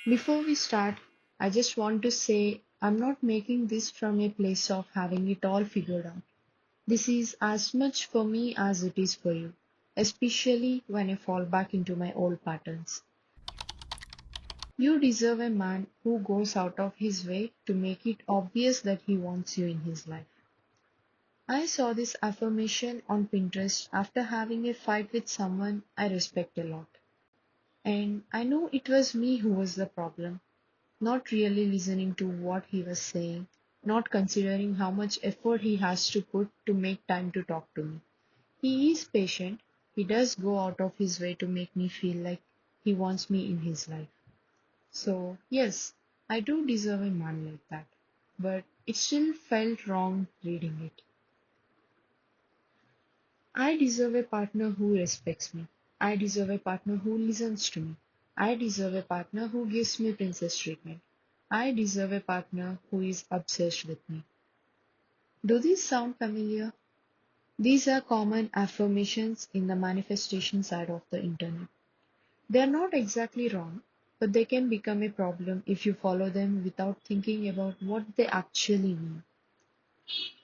Before we start, I just want to say I'm not making this from a place of having it all figured out. This is as much for me as it is for you, especially when I fall back into my old patterns. You deserve a man who goes out of his way to make it obvious that he wants you in his life. I saw this affirmation on Pinterest after having a fight with someone I respect a lot. And I knew it was me who was the problem, not really listening to what he was saying, not considering how much effort he has to put to make time to talk to me. He is patient, he does go out of his way to make me feel like he wants me in his life. So, yes, I do deserve a man like that, but it still felt wrong reading it. I deserve a partner who respects me. I deserve a partner who listens to me. I deserve a partner who gives me princess treatment. I deserve a partner who is obsessed with me. Do these sound familiar? These are common affirmations in the manifestation side of the internet. They are not exactly wrong, but they can become a problem if you follow them without thinking about what they actually mean.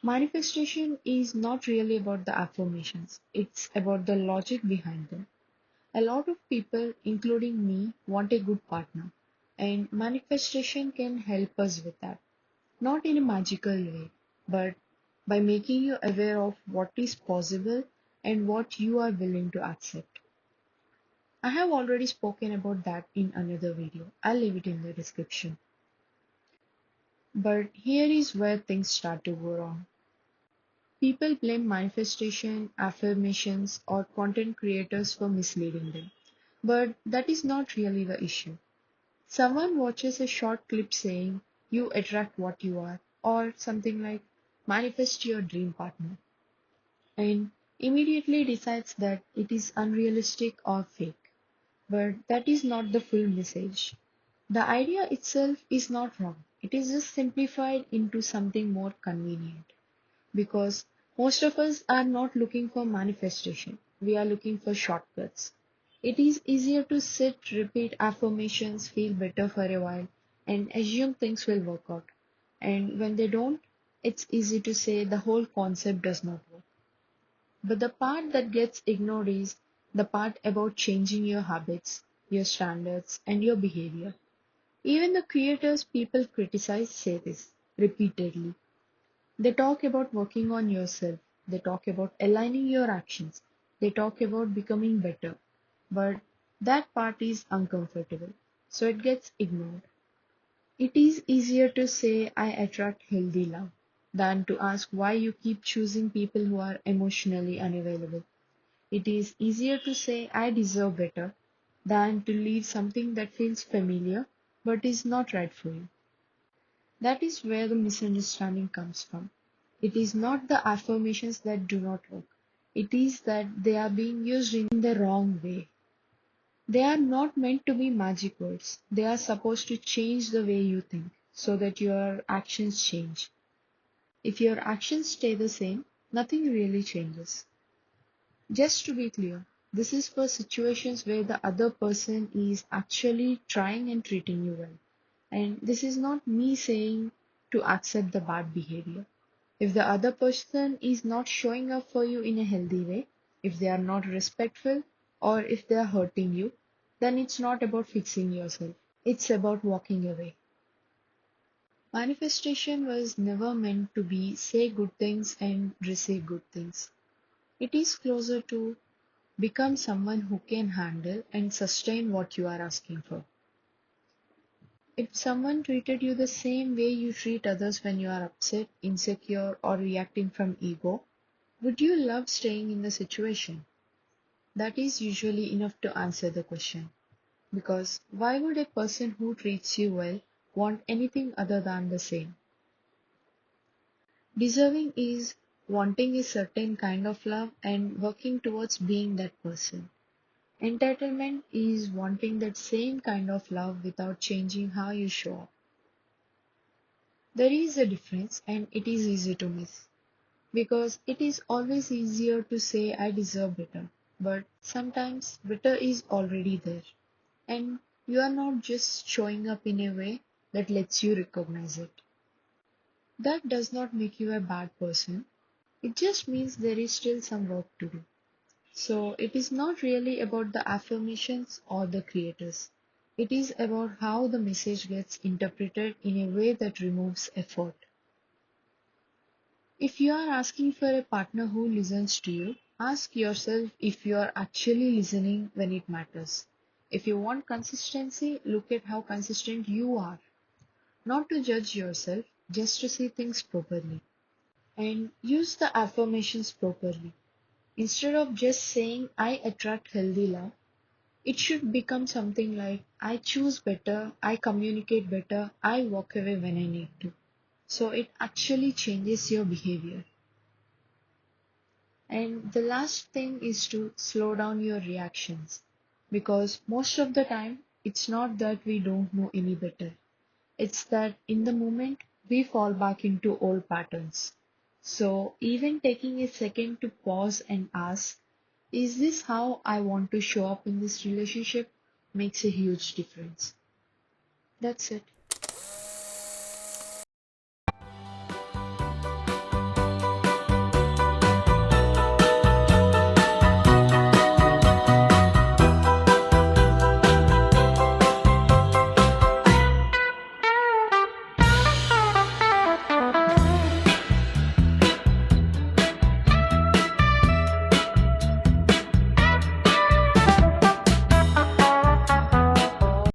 Manifestation is not really about the affirmations, it's about the logic behind them. A lot of people, including me, want a good partner, and manifestation can help us with that. Not in a magical way, but by making you aware of what is possible and what you are willing to accept. I have already spoken about that in another video. I'll leave it in the description. But here is where things start to go wrong. People blame manifestation, affirmations, or content creators for misleading them. But that is not really the issue. Someone watches a short clip saying, "You attract what you are," or something like, "Manifest your dream partner," and immediately decides that it is unrealistic or fake. But that is not the full message. The idea itself is not wrong, it is just simplified into something more convenient. Because most of us are not looking for manifestation, we are looking for shortcuts. It is easier to sit, repeat affirmations, feel better for a while, and assume things will work out. And when they don't, it's easy to say the whole concept does not work. But the part that gets ignored is the part about changing your habits, your standards, and your behavior. Even the creators people criticize say this repeatedly. They talk about working on yourself. They talk about aligning your actions. They talk about becoming better. But that part is uncomfortable, so it gets ignored. It is easier to say I attract healthy love than to ask why you keep choosing people who are emotionally unavailable. It is easier to say I deserve better than to leave something that feels familiar but is not right for you. That is where the misunderstanding comes from. It is not the affirmations that do not work. It is that they are being used in the wrong way. They are not meant to be magic words. They are supposed to change the way you think so that your actions change. If your actions stay the same, nothing really changes. Just to be clear, this is for situations where the other person is actually trying and treating you well. And this is not me saying to accept the bad behavior. If the other person is not showing up for you in a healthy way, if they are not respectful, or if they are hurting you, then it's not about fixing yourself. It's about walking away. Manifestation was never meant to be say good things and receive good things. It is closer to become someone who can handle and sustain what you are asking for. If someone treated you the same way you treat others when you are upset, insecure, or reacting from ego, would you love staying in the situation? That is usually enough to answer the question. Because why would a person who treats you well want anything other than the same? Deserving is wanting a certain kind of love and working towards being that person. Entitlement is wanting that same kind of love without changing how you show up. There is a difference and it is easy to miss. Because it is always easier to say I deserve better, but sometimes better is already there. And You are not just showing up in a way that lets you recognize it. That does not make you a bad person. It just means there is still some work to do. So it is not really about the affirmations or the creators. It is about how the message gets interpreted in a way that removes effort. If you are asking for a partner who listens to you, ask yourself if you are actually listening when it matters. If you want consistency, look at how consistent you are. Not to judge yourself, just to see things properly. And use the affirmations properly. Instead of just saying, I attract healthy love, it should become something like, I choose better, I communicate better, I walk away when I need to. So it actually changes your behavior. And the last thing is to slow down your reactions. Because most of the time, it's not that we don't know any better. It's that in the moment, we fall back into old patterns. So even taking a second to pause and ask, is this how I want to show up in this relationship? Makes a huge difference. That's it.